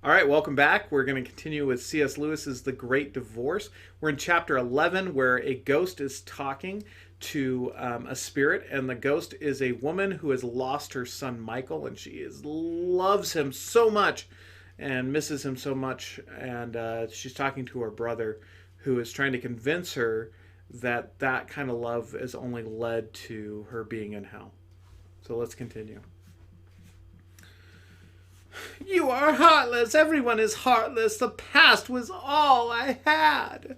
All right, welcome back. We're going to continue with C.S. Lewis's The Great Divorce. We're in chapter 11, where a ghost is talking to a spirit, and the ghost is a woman who has lost her son Michael, and loves him so much and misses him so much. And she's talking to her brother, who is trying to convince her that that kind of love has only led to her being in hell. So let's continue. You are heartless. Everyone is heartless. The past was all I had.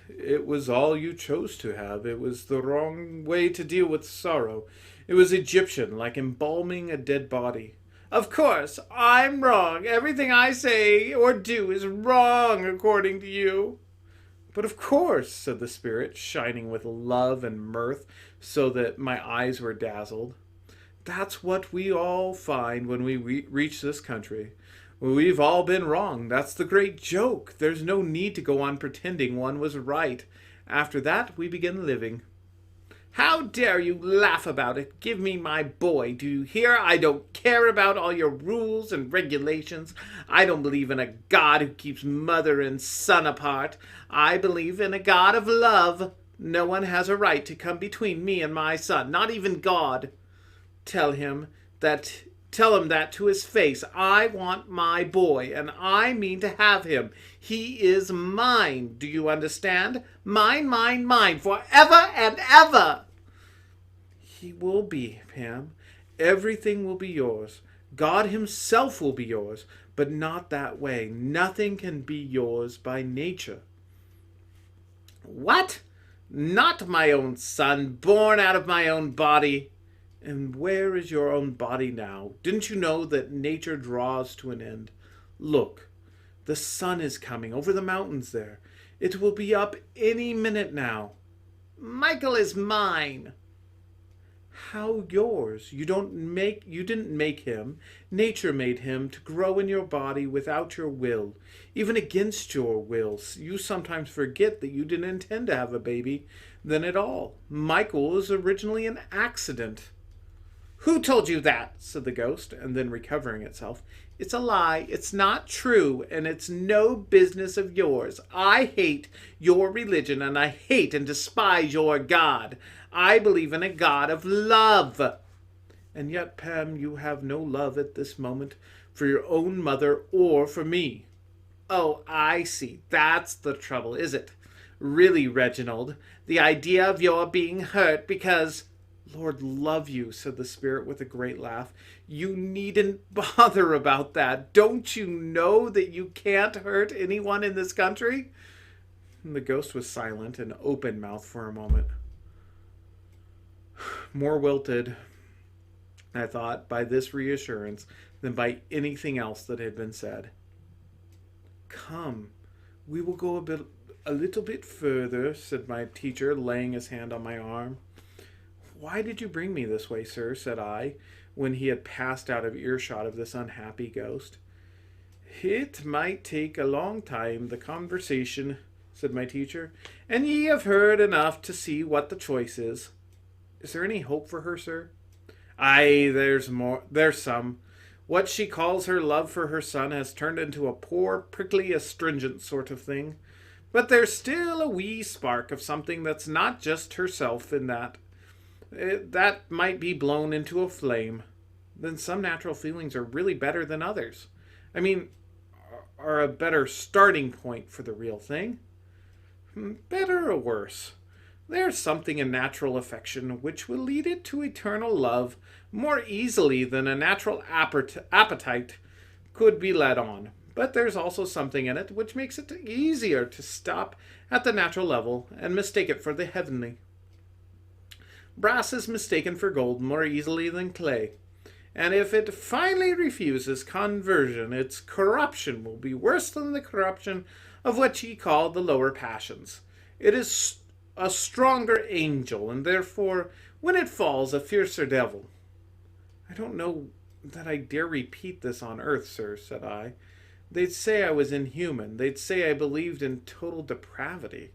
It was all you chose to have. It was the wrong way to deal with sorrow. It was Egyptian, like embalming a dead body. Of course, I'm wrong. Everything I say or do is wrong according to you. But of course, said the spirit, shining with love and mirth so that my eyes were dazzled. That's what we all find when we reach this country. We've all been wrong. That's the great joke. There's no need to go on pretending one was right. After that, we begin living. How dare you laugh about it? Give me my boy. Do you hear? I don't care about all your rules and regulations. I don't believe in a God who keeps mother and son apart. I believe in a God of love. No one has a right to come between me and my son, not even God. Tell him that to his face. I want my boy, and I mean to have him. He is mine. Do you understand? Mine, mine, mine, forever and ever. He will be, Pam. Everything will be yours. God himself will be yours, but not that way. Nothing can be yours by nature. What? Not my own son, born out of my own body. And where is your own body now? Didn't you know that nature draws to an end? Look, the sun is coming over the mountains there. It will be up any minute now. Michael is mine. How yours? You didn't make him. Nature made him to grow in your body without your will, even against your will. You sometimes forget that you didn't intend to have a baby then at all. Michael was originally an accident. Who told you that? Said the ghost, and then recovering itself. It's a lie. It's not true, and it's no business of yours. I hate your religion, and I hate and despise your God. I believe in a God of love. And yet, Pam, you have no love at this moment for your own mother or for me. Oh, I see. That's the trouble, is it? Really, Reginald, the idea of your being hurt because... Lord love you, said the spirit with a great laugh. You needn't bother about that. Don't you know that you can't hurt anyone in this country? And the ghost was silent and open-mouthed for a moment. More wilted, I thought, by this reassurance than by anything else that had been said. Come, we will go a little bit further, said my teacher, laying his hand on my arm. Why did you bring me this way, sir? Said I, when he had passed out of earshot of this unhappy ghost. It might take a long time, the conversation, said my teacher, and ye have heard enough to see what the choice is. Is there any hope for her, sir? Aye, there's some. What she calls her love for her son has turned into a poor, prickly, astringent sort of thing. But there's still a wee spark of something that's not just herself in that. That might be blown into a flame. Then some natural feelings are really better than others. I mean, are a better starting point for the real thing. Better or worse? There's something in natural affection which will lead it to eternal love more easily than a natural appetite could be led on. But there's also something in it which makes it easier to stop at the natural level and mistake it for the heavenly. Brass is mistaken for gold more easily than clay, and if it finally refuses conversion, its corruption will be worse than the corruption of what ye call the lower passions. It is a stronger angel, and therefore, when it falls, a fiercer devil. I don't know that I dare repeat this on earth, sir, said I. They'd say I was inhuman. They'd say I believed in total depravity.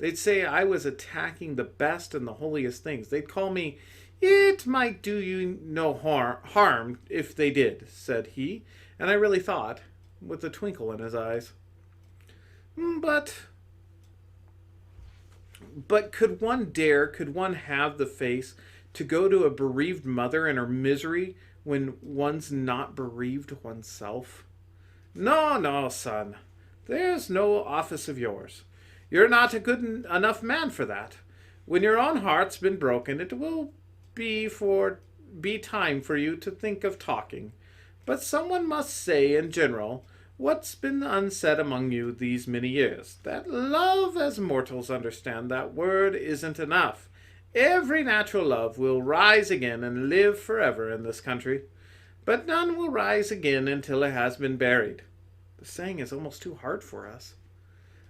They'd say I was attacking the best and the holiest things. They'd call me, it might do you no harm if they did, said he. And I really thought, with a twinkle in his eyes. But could one have the face to go to a bereaved mother in her misery when one's not bereaved oneself? No, no, son. There's no office of yours. You're not a good enough man for that. When your own heart's been broken, it will be time for you to think of talking. But someone must say, in general, what's been unsaid among you these many years, that love as mortals understand that word isn't enough. Every natural love will rise again and live forever in this country, but none will rise again until it has been buried. The saying is almost too hard for us.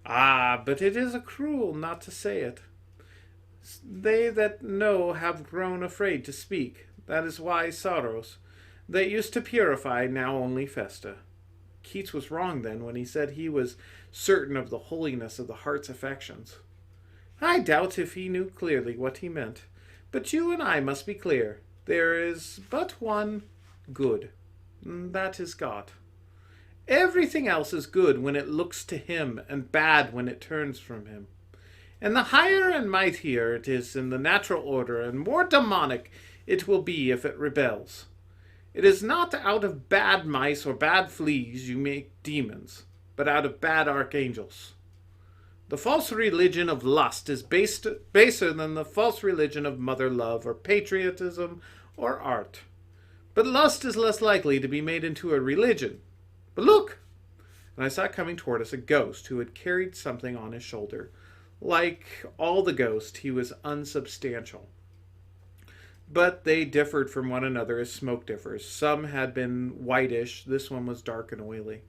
Ah, but it is a cruel not to say it. They that know have grown afraid to speak. That is why sorrows, that used to purify, now only fester. Keats was wrong then when he said he was certain of the holiness of the heart's affections. I doubt if he knew clearly what he meant, but you and I must be clear. There is but one good, and that is God. Everything else is good when it looks to him, and bad when it turns from him. And the higher and mightier it is in the natural order, and more demonic it will be if it rebels. It is not out of bad mice or bad fleas you make demons, but out of bad archangels. The false religion of lust is baser than the false religion of mother love or patriotism or art. But lust is less likely to be made into a religion. But look! And I saw coming toward us a ghost who had carried something on his shoulder. Like all the ghosts, he was unsubstantial. But they differed from one another as smoke differs. Some had been whitish, this one was dark and oily.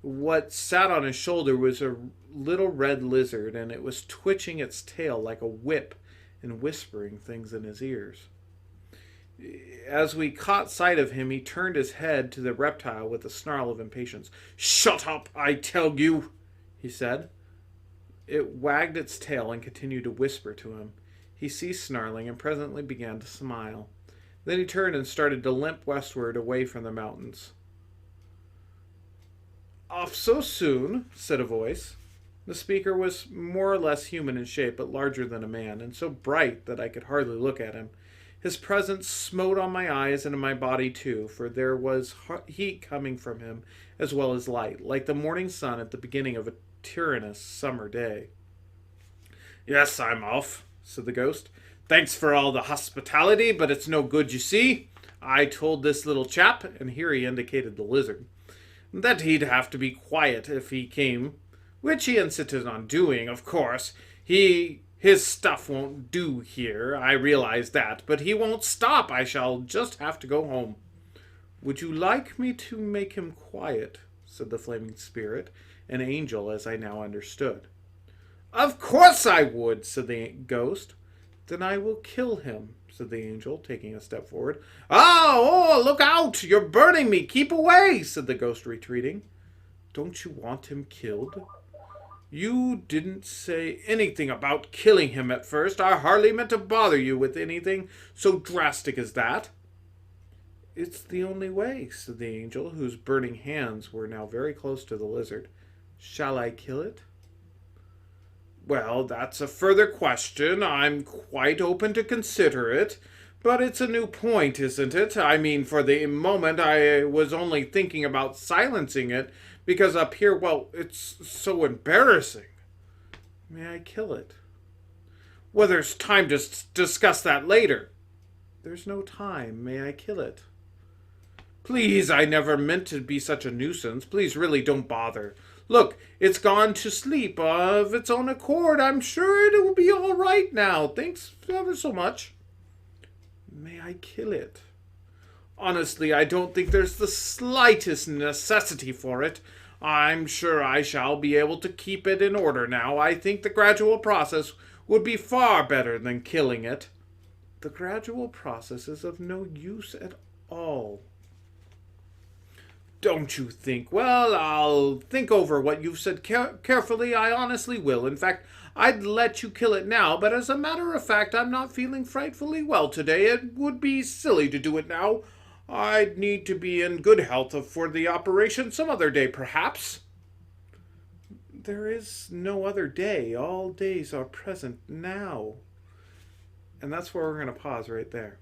What sat on his shoulder was a little red lizard, and it was twitching its tail like a whip and whispering things in his ears. As we caught sight of him, he turned his head to the reptile with a snarl of impatience. "Shut up, I tell you," he said. It wagged its tail and continued to whisper to him. He ceased snarling and presently began to smile. Then he turned and started to limp westward away from the mountains. "Off so soon?" said a voice. The speaker was more or less human in shape, but larger than a man, and so bright that I could hardly look at him. His presence smote on my eyes and in my body too, for there was heat coming from him as well as light, like the morning sun at the beginning of a tyrannous summer day. "Yes, I'm off," said the ghost. "Thanks for all the hospitality, but it's no good, you see. I told this little chap," and here he indicated the lizard, "that he'd have to be quiet if he came, which he insisted on doing, of course. His stuff won't do here, I realize that, but he won't stop. I shall just have to go home." "Would you like me to make him quiet?" said the flaming spirit, an angel as I now understood. "Of course I would," said the ghost. "Then I will kill him," said the angel, taking a step forward. Oh, look out! You're burning me! Keep away!" said the ghost, retreating. "Don't you want him killed?" "You didn't say anything about killing him at first. I hardly meant to bother you with anything so drastic as that." "It's the only way," said the angel, whose burning hands were now very close to the lizard. "Shall I kill it?" "Well, that's a further question. I'm quite open to consider it. But it's a new point, isn't it? I mean, for the moment I was only thinking about silencing it, because up here, well, it's so embarrassing." "May I kill it?" "Well, there's time to discuss that later." "There's no time. May I kill it?" "Please, I never meant to be such a nuisance. Please, really, don't bother. Look, it's gone to sleep of its own accord. I'm sure it will be all right now. Thanks ever so much." "May I kill it?" "Honestly, I don't think there's the slightest necessity for it. I'm sure I shall be able to keep it in order now. I think the gradual process would be far better than killing it." "The gradual process is of no use at all." "Don't you think? Well, I'll think over what you've said carefully. I honestly will. In fact, I'd let you kill it now, but as a matter of fact, I'm not feeling frightfully well today. It would be silly to do it now. I'd need to be in good health for the operation some other day, perhaps. There is no other day. All days are present now. And that's where we're going to pause right there.